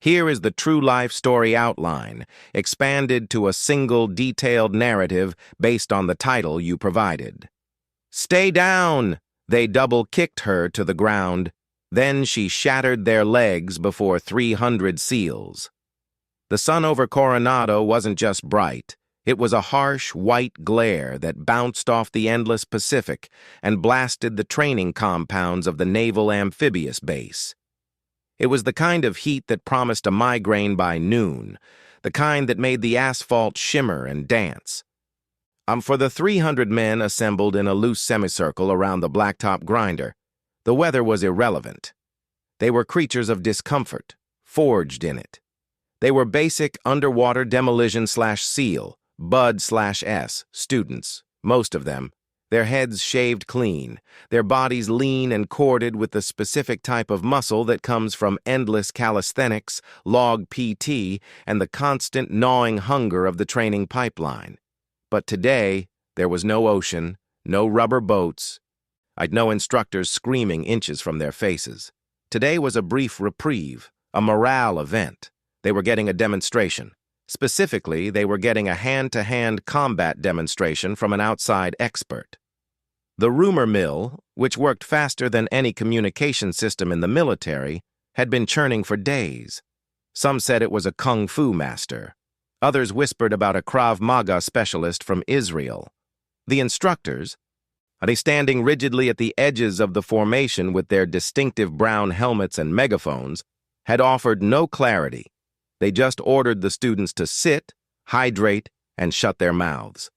Here is the true-life story outline, expanded to a single detailed narrative based on the title you provided. "Stay down!" They double-kicked her to the ground. Then she shattered their legs before 300 SEALs. The sun over Coronado wasn't just bright. It was a harsh, white glare that bounced off the endless Pacific and blasted the training compounds of the Naval Amphibious Base. It was the kind of heat that promised a migraine by noon, the kind that made the asphalt shimmer and dance. For the 300 men assembled in a loose semicircle around the blacktop grinder, the weather was irrelevant. They were creatures of discomfort, forged in it. They were basic underwater demolition/SEAL, Bud/S students, most of them, their heads shaved clean, their bodies lean and corded with the specific type of muscle that comes from endless calisthenics, log PT, and the constant gnawing hunger of the training pipeline. But today, there was no ocean, no rubber boats, no instructors screaming inches from their faces. Today was a brief reprieve, a morale event. They were getting a demonstration. Specifically, they were getting a hand-to-hand combat demonstration from an outside expert. The rumor mill, which worked faster than any communication system in the military, had been churning for days. Some said it was a kung fu master. Others whispered about a Krav Maga specialist from Israel. The instructors, they standing rigidly at the edges of the formation with their distinctive brown helmets and megaphones, had offered no clarity. They just ordered the students to sit, hydrate, and shut their mouths.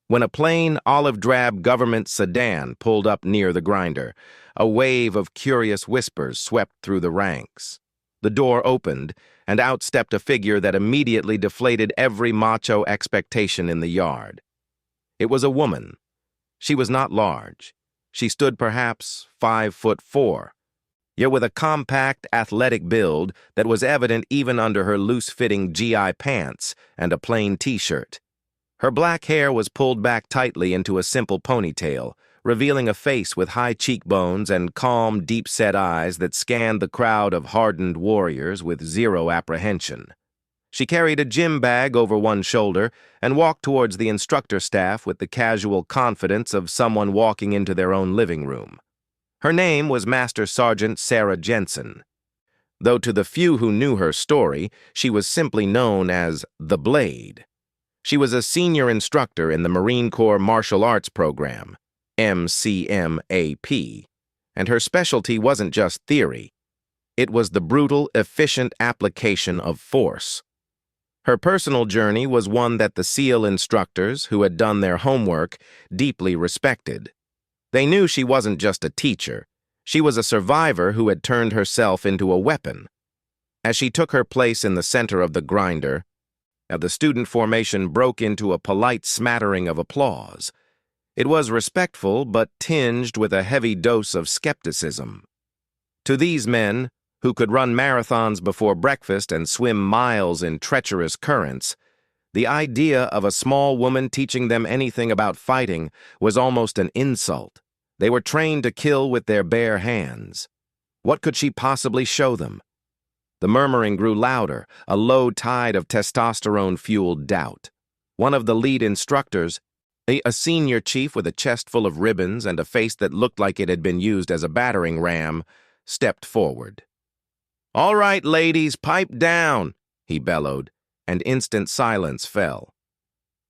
When a plain, olive-drab government sedan pulled up near the grinder, a wave of curious whispers swept through the ranks. The door opened, and out stepped a figure that immediately deflated every macho expectation in the yard. It was a woman. She was not large. She stood perhaps 5'4", yet with a compact, athletic build that was evident even under her loose-fitting GI pants and a plain t-shirt. Her black hair was pulled back tightly into a simple ponytail, revealing a face with high cheekbones and calm, deep-set eyes that scanned the crowd of hardened warriors with zero apprehension. She carried a gym bag over one shoulder and walked towards the instructor staff with the casual confidence of someone walking into their own living room. Her name was Master Sergeant Sarah Jensen, though to the few who knew her story, she was simply known as the Blade. She was a senior instructor in the Marine Corps Martial Arts Program, MCMAP, and her specialty wasn't just theory. It was the brutal, efficient application of force. Her personal journey was one that the SEAL instructors, who had done their homework, deeply respected. They knew she wasn't just a teacher. She was a survivor who had turned herself into a weapon. As she took her place in the center of the grinder, the student formation broke into a polite smattering of applause. It was respectful, but tinged with a heavy dose of skepticism. To these men, who could run marathons before breakfast and swim miles in treacherous currents, the idea of a small woman teaching them anything about fighting was almost an insult. They were trained to kill with their bare hands. What could she possibly show them? The murmuring grew louder, a low tide of testosterone-fueled doubt. One of the lead instructors, a senior chief with a chest full of ribbons and a face that looked like it had been used as a battering ram, stepped forward. "All right, ladies, pipe down," he bellowed, and instant silence fell.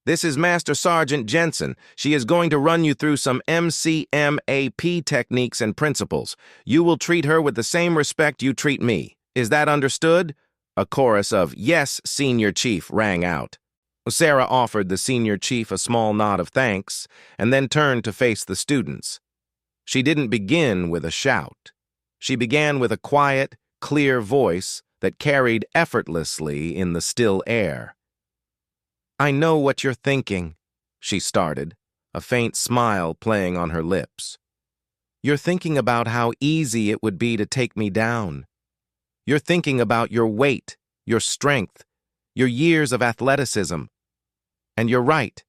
"This is Master Sergeant Jensen. She is going to run you through some MCMAP techniques and principles. You will treat her with the same respect you treat me. Is that understood?" A chorus of "Yes, Senior Chief" rang out. Sarah offered the senior chief a small nod of thanks and then turned to face the students. She didn't begin with a shout. She began with a quiet, clear voice that carried effortlessly in the still air. "I know what you're thinking," she started, a faint smile playing on her lips. "You're thinking about how easy it would be to take me down. You're thinking about your weight, your strength, your years of athleticism. And you're right.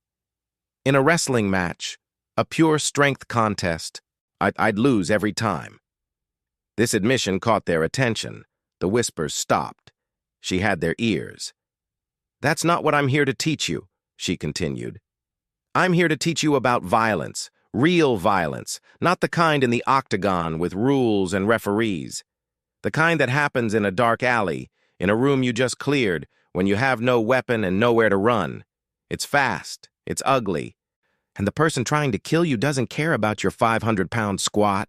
In a wrestling match, a pure strength contest, I'd lose every time." This admission caught their attention. The whispers stopped. She had their ears. "That's not what I'm here to teach you," she continued. "I'm here to teach you about violence, real violence, not the kind in the octagon with rules and referees. The kind that happens in a dark alley, in a room you just cleared, when you have no weapon and nowhere to run. It's fast, it's ugly, and the person trying to kill you doesn't care about your 500-pound squat."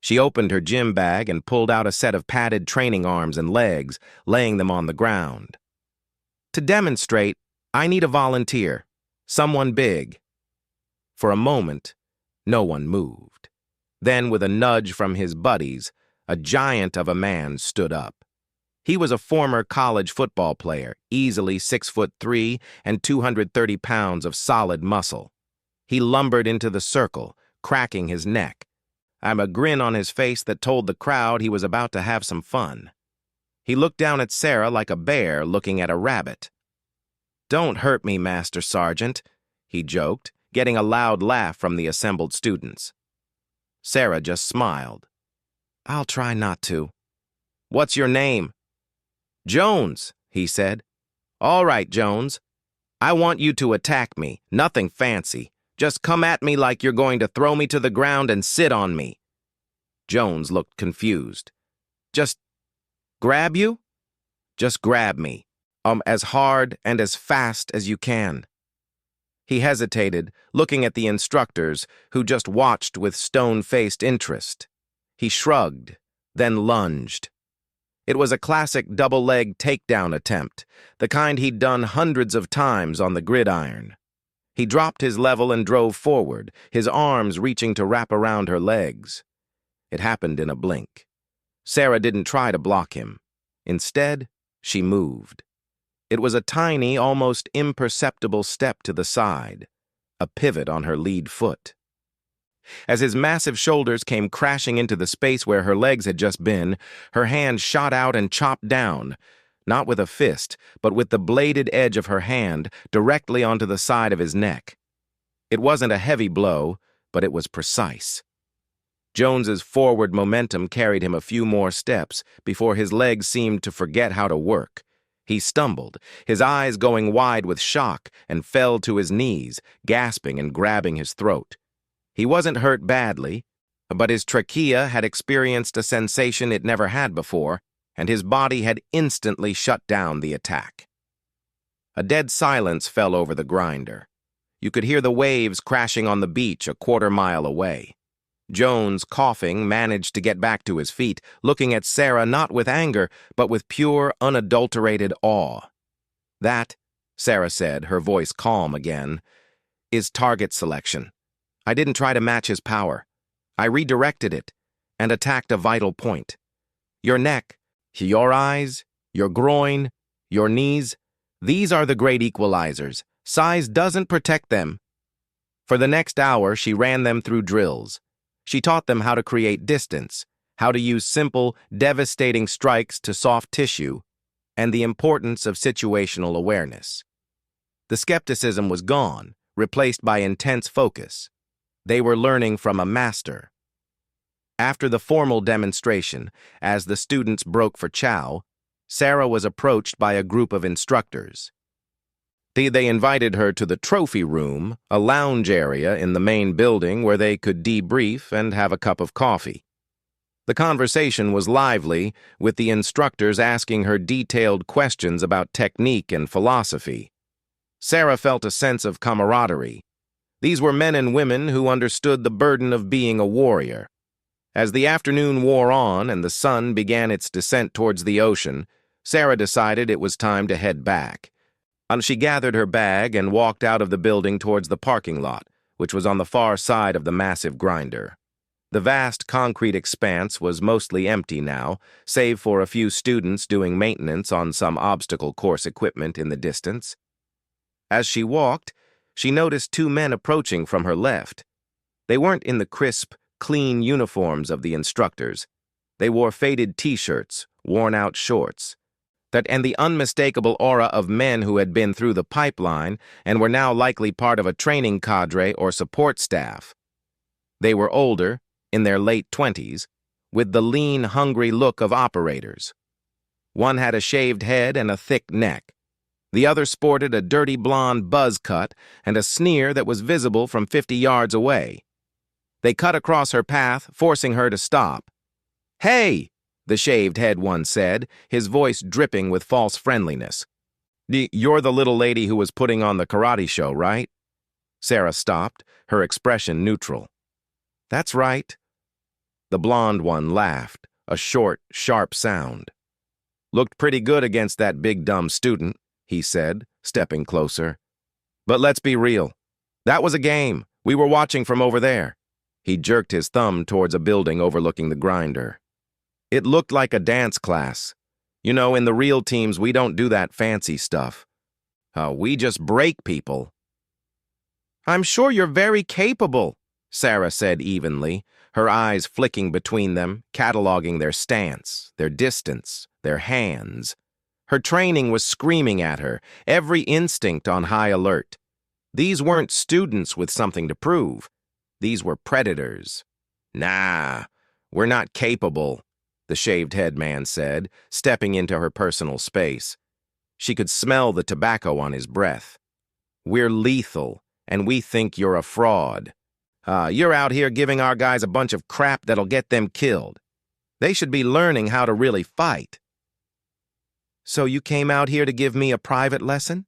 She opened her gym bag and pulled out a set of padded training arms and legs, laying them on the ground. "To demonstrate, I need a volunteer, someone big." For a moment, no one moved. Then, with a nudge from his buddies, a giant of a man stood up. He was a former college football player, easily 6'3" and 230 pounds of solid muscle. He lumbered into the circle, cracking his neck, a grin on his face that told the crowd he was about to have some fun. He looked down at Sarah like a bear looking at a rabbit. "Don't hurt me, Master Sergeant," he joked, getting a loud laugh from the assembled students. Sarah just smiled. "I'll try not to." "What's your name?" "Jones," he said. "All right, Jones. I want you to attack me, nothing fancy. Just come at me like you're going to throw me to the ground and sit on me." Jones looked confused. "Just grab you?" "Just grab me, as hard and as fast as you can." He hesitated, looking at the instructors, who just watched with stone-faced interest. He shrugged, then lunged. It was a classic double-leg takedown attempt, the kind he'd done hundreds of times on the gridiron. He dropped his level and drove forward, his arms reaching to wrap around her legs. It happened in a blink. Sarah didn't try to block him. Instead, she moved. It was a tiny, almost imperceptible step to the side, a pivot on her lead foot. As his massive shoulders came crashing into the space where her legs had just been, her hand shot out and chopped down, not with a fist, but with the bladed edge of her hand directly onto the side of his neck. It wasn't a heavy blow, but it was precise. Jones's forward momentum carried him a few more steps before his legs seemed to forget how to work. He stumbled, his eyes going wide with shock, and fell to his knees, gasping and grabbing his throat. He wasn't hurt badly, but his trachea had experienced a sensation it never had before, and his body had instantly shut down the attack. A dead silence fell over the grinder. You could hear the waves crashing on the beach a quarter-mile away. Jones, coughing, managed to get back to his feet, looking at Sarah not with anger, but with pure, unadulterated awe. "That," Sarah said, her voice calm again, "is target selection. I didn't try to match his power. I redirected it and attacked a vital point. Your neck, your eyes, your groin, your knees, these are the great equalizers. Size doesn't protect them." For the next hour, she ran them through drills. She taught them how to create distance, how to use simple, devastating strikes to soft tissue, and the importance of situational awareness. The skepticism was gone, replaced by intense focus. They were learning from a master. After the formal demonstration, as the students broke for chow, Sarah was approached by a group of instructors. They invited her to the trophy room, a lounge area in the main building where they could debrief and have a cup of coffee. The conversation was lively, with the instructors asking her detailed questions about technique and philosophy. Sarah felt a sense of camaraderie. These were men and women who understood the burden of being a warrior. As the afternoon wore on and the sun began its descent towards the ocean, Sarah decided it was time to head back. She gathered her bag and walked out of the building towards the parking lot, which was on the far side of the massive grinder. The vast concrete expanse was mostly empty now, save for a few students doing maintenance on some obstacle course equipment in the distance. As she walked, she noticed two men approaching from her left. They weren't in the crisp, clean uniforms of the instructors. They wore faded t-shirts, worn-out shorts, and the unmistakable aura of men who had been through the pipeline and were now likely part of a training cadre or support staff. They were older, in their late 20s, with the lean, hungry look of operators. One had a shaved head and a thick neck. The other sported a dirty blonde buzz cut and a sneer that was visible from 50 yards away. They cut across her path, forcing her to stop. "Hey!" the shaved-head one said, his voice dripping with false friendliness. "You're the little lady who was putting on the karate show, right?" Sarah stopped, her expression neutral. "That's right." The blonde one laughed, a short, sharp sound. "Looked pretty good against that big dumb student," he said, stepping closer. "But let's be real. That was a game. We were watching from over there." He jerked his thumb towards a building overlooking the grinder. "It looked like a dance class. You know, in the real teams, we don't do that fancy stuff. We just break people." "I'm sure you're very capable," Sarah said evenly, her eyes flicking between them, cataloging their stance, their distance, their hands. Her training was screaming at her, every instinct on high alert. These weren't students with something to prove. These were predators. "Nah, we're not capable," the shaved-head man said, stepping into her personal space. She could smell the tobacco on his breath. "We're lethal, and we think you're a fraud. You're out here giving our guys a bunch of crap that'll get them killed. They should be learning how to really fight." "So you came out here to give me a private lesson?"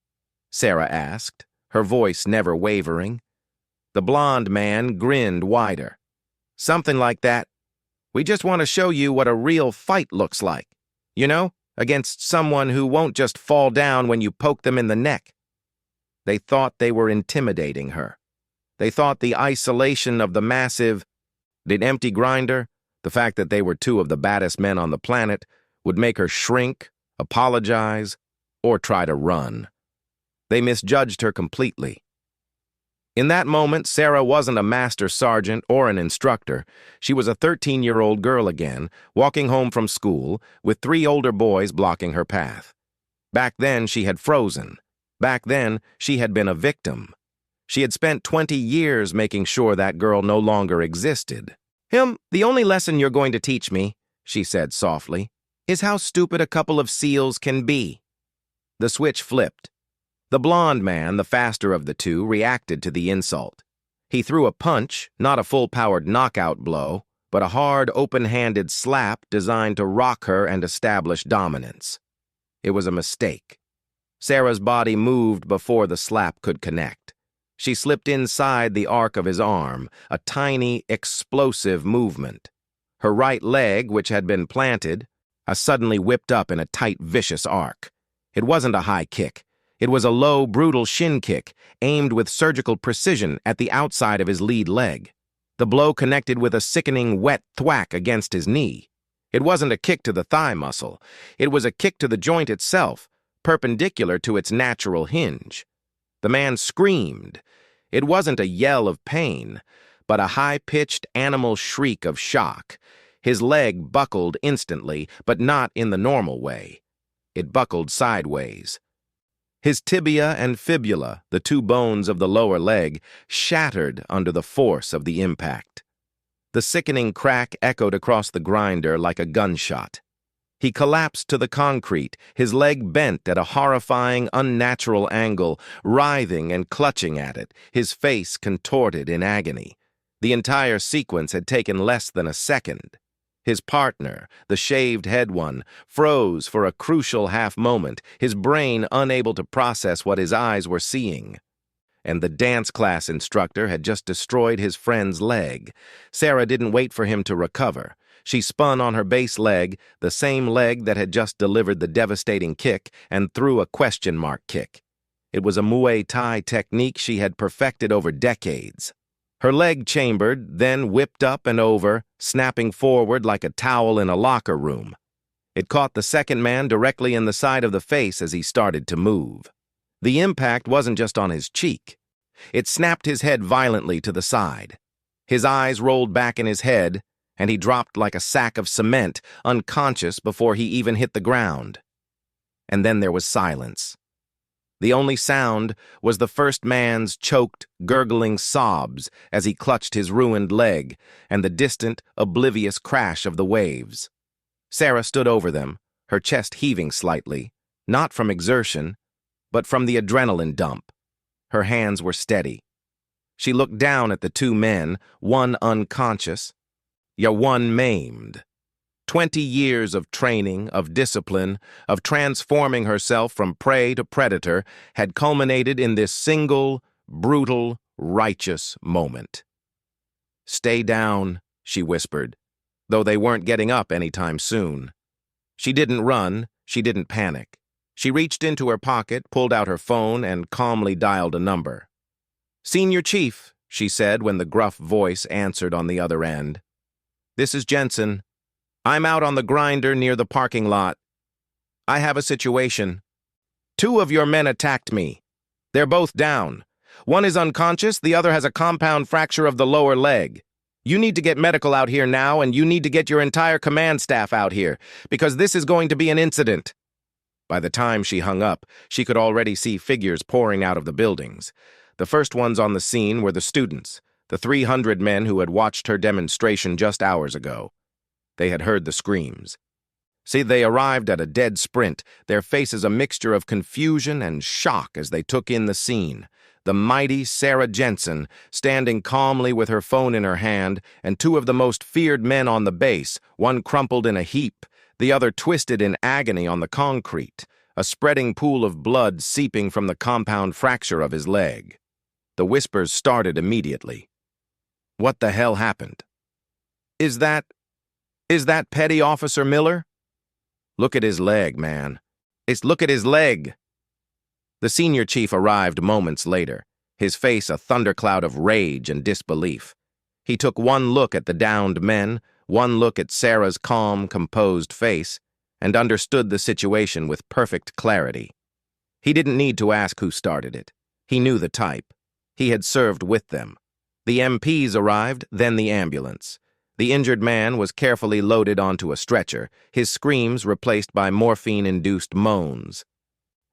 Sarah asked, her voice never wavering. The blonde man grinned wider. "Something like that. We just want to show you what a real fight looks like. You know, against someone who won't just fall down when you poke them in the neck." They thought they were intimidating her. They thought the isolation of the massive, empty grinder, the fact that they were two of the baddest men on the planet, would make her shrink, apologize, or try to run. They misjudged her completely. In that moment, Sarah wasn't a master sergeant or an instructor. She was a 13-year-old girl again, walking home from school, with 3 older boys blocking her path. Back then, she had frozen. Back then, she had been a victim. She had spent 20 years making sure that girl no longer existed. "The only lesson you're going to teach me," she said softly, "is how stupid a couple of seals can be." The switch flipped. The blonde man, the faster of the two, reacted to the insult. He threw a punch, not a full-powered knockout blow, but a hard, open-handed slap designed to rock her and establish dominance. It was a mistake. Sarah's body moved before the slap could connect. She slipped inside the arc of his arm, a tiny, explosive movement. Her right leg, which had been planted, suddenly whipped up in a tight, vicious arc. It wasn't a high kick. It was a low, brutal shin kick, aimed with surgical precision at the outside of his lead leg. The blow connected with a sickening, wet thwack against his knee. It wasn't a kick to the thigh muscle. It was a kick to the joint itself, perpendicular to its natural hinge. The man screamed. It wasn't a yell of pain, but a high-pitched animal shriek of shock. His leg buckled instantly, but not in the normal way. It buckled sideways. His tibia and fibula, the 2 bones of the lower leg, shattered under the force of the impact. The sickening crack echoed across the grinder like a gunshot. He collapsed to the concrete, his leg bent at a horrifying, unnatural angle, writhing and clutching at it, his face contorted in agony. The entire sequence had taken less than a second. His partner, the shaved-head one, froze for a crucial half-moment, his brain unable to process what his eyes were seeing. And the dance class instructor had just destroyed his friend's leg. Sarah didn't wait for him to recover. She spun on her base leg, the same leg that had just delivered the devastating kick, and threw a question-mark kick. It was a Muay Thai technique she had perfected over decades. Her leg chambered, then whipped up and over, snapping forward like a towel in a locker room. It caught the second man directly in the side of the face as he started to move. The impact wasn't just on his cheek. It snapped his head violently to the side. His eyes rolled back in his head, and he dropped like a sack of cement, unconscious before he even hit the ground. And then there was silence. The only sound was the first man's choked, gurgling sobs as he clutched his ruined leg, and the distant, oblivious crash of the waves. Sarah stood over them, her chest heaving slightly, not from exertion, but from the adrenaline dump. Her hands were steady. She looked down at the two men, one unconscious, one maimed. 20 years of training, of discipline, of transforming herself from prey to predator had culminated in this single, brutal, righteous moment. "Stay down," she whispered, though they weren't getting up anytime soon. She didn't run, she didn't panic. She reached into her pocket, pulled out her phone, and calmly dialed a number. "Senior Chief," she said when the gruff voice answered on the other end. "This is Jensen. I'm out on the grinder near the parking lot. I have a situation. 2 of your men attacked me. They're both down. One is unconscious, the other has a compound fracture of the lower leg. You need to get medical out here now, and you need to get your entire command staff out here, because this is going to be an incident." By the time she hung up, she could already see figures pouring out of the buildings. The first ones on the scene were the students, the 300 men who had watched her demonstration just hours ago. They had heard the screams. See, they arrived at a dead sprint, their faces a mixture of confusion and shock as they took in the scene. The mighty Sarah Jensen, standing calmly with her phone in her hand, and 2 of the most feared men on the base, one crumpled in a heap, the other twisted in agony on the concrete, a spreading pool of blood seeping from the compound fracture of his leg. The whispers started immediately. "What the hell happened? Is that Petty Officer Miller? Look at his leg, man. Look at his leg." The senior chief arrived moments later, his face a thundercloud of rage and disbelief. He took one look at the downed men, one look at Sarah's calm, composed face, and understood the situation with perfect clarity. He didn't need to ask who started it. He knew the type. He had served with them. The MPs arrived, then the ambulance. The injured man was carefully loaded onto a stretcher, his screams replaced by morphine-induced moans.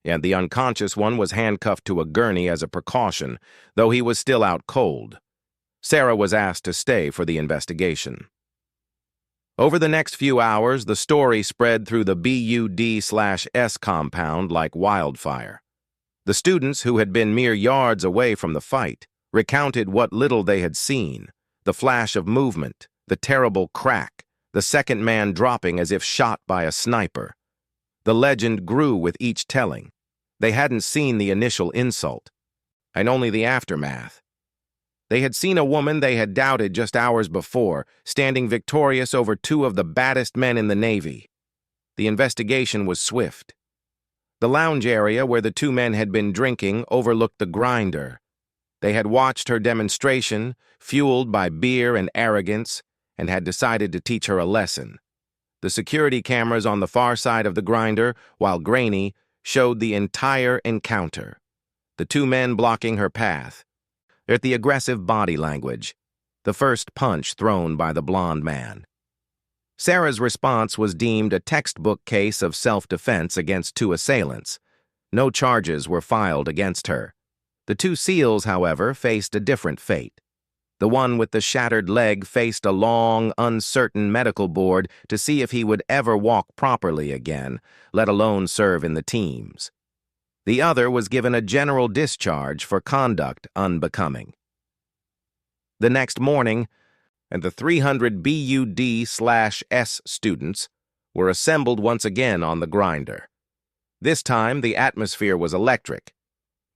And the unconscious one was handcuffed to a gurney as a precaution, though he was still out cold. Sarah was asked to stay for the investigation. Over the next few hours, the story spread through the BUD/S compound like wildfire. The students, who had been mere yards away from the fight, recounted what little they had seen, the flash of movement, the terrible crack, the second man dropping as if shot by a sniper. The legend grew with each telling. They hadn't seen the initial insult, and only the aftermath. They had seen a woman they had doubted just hours before, standing victorious over 2 of the baddest men in the Navy. The investigation was swift. The lounge area where the 2 men had been drinking overlooked the grinder. They had watched her demonstration, fueled by beer and arrogance, and had decided to teach her a lesson. The security cameras on the far side of the grinder, while grainy, showed the entire encounter. The 2 men blocking her path. At the aggressive body language, the first punch thrown by the blonde man. Sarah's response was deemed a textbook case of self-defense against 2 assailants. No charges were filed against her. The 2 SEALs, however, faced a different fate. The one with the shattered leg faced a long, uncertain medical board to see if he would ever walk properly again, let alone serve in the teams. The other was given a general discharge for conduct unbecoming. The next morning, and the 300 BUD/S students were assembled once again on the grinder. This time, the atmosphere was electric.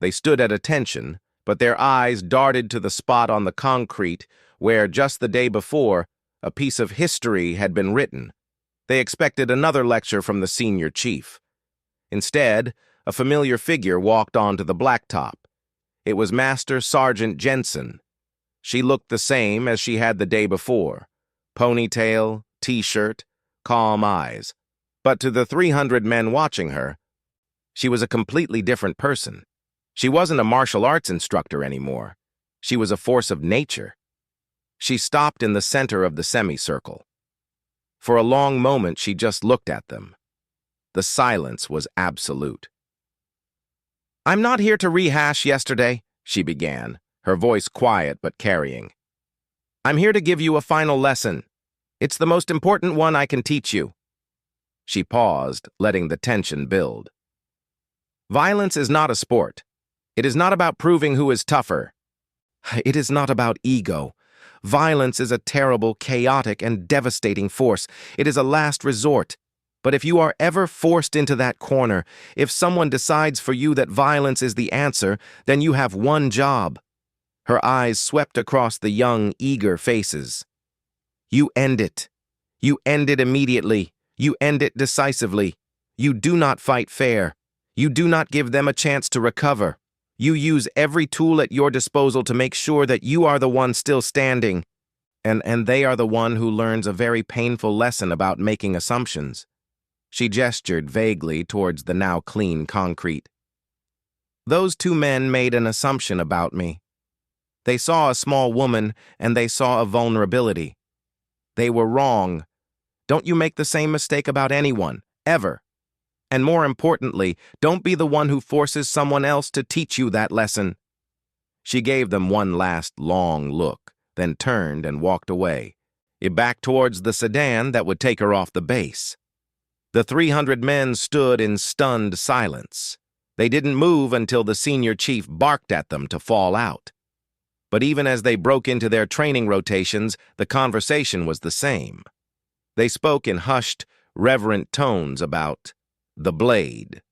They stood at attention, but their eyes darted to the spot on the concrete where, just the day before, a piece of history had been written. They expected another lecture from the senior chief. Instead, a familiar figure walked onto the blacktop. It was Master Sergeant Jensen. She looked the same as she had the day before. Ponytail, t-shirt, calm eyes. But to the 300 men watching her, she was a completely different person. She wasn't a martial arts instructor anymore. She was a force of nature. She stopped in the center of the semicircle. For a long moment, she just looked at them. The silence was absolute. "I'm not here to rehash yesterday," she began, her voice quiet but carrying. "I'm here to give you a final lesson. It's the most important one I can teach you." She paused, letting the tension build. Violence is not a sport. It is not about proving who is tougher. It is not about ego. Violence is a terrible, chaotic, and devastating force. It is a last resort. But if you are ever forced into that corner, if someone decides for you that violence is the answer, then you have one job. Her eyes swept across the young, eager faces. You end it. You end it immediately. You end it decisively. You do not fight fair. You do not give them a chance to recover. You use every tool at your disposal to make sure that you are the one still standing, and they are the one who learns a very painful lesson about making assumptions. She gestured vaguely towards the now clean concrete. Those two men made an assumption about me. They saw a small woman, and they saw a vulnerability. They were wrong. Don't you make the same mistake about anyone, ever. And more importantly, don't be the one who forces someone else to teach you that lesson. She gave them one last long look, then turned and walked away, back towards the sedan that would take her off the base. The 300 men stood in stunned silence. They didn't move until the senior chief barked at them to fall out. But even as they broke into their training rotations, the conversation was the same. They spoke in hushed, reverent tones about the blade,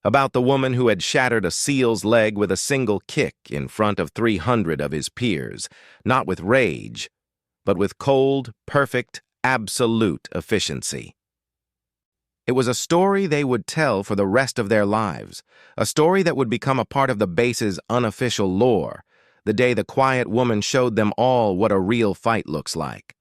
about the woman who had shattered a SEAL's leg with a single kick in front of 300 of his peers, not with rage, but with cold, perfect, absolute efficiency. It was a story they would tell for the rest of their lives, a story that would become a part of the base's unofficial lore, the day the quiet woman showed them all what a real fight looks like.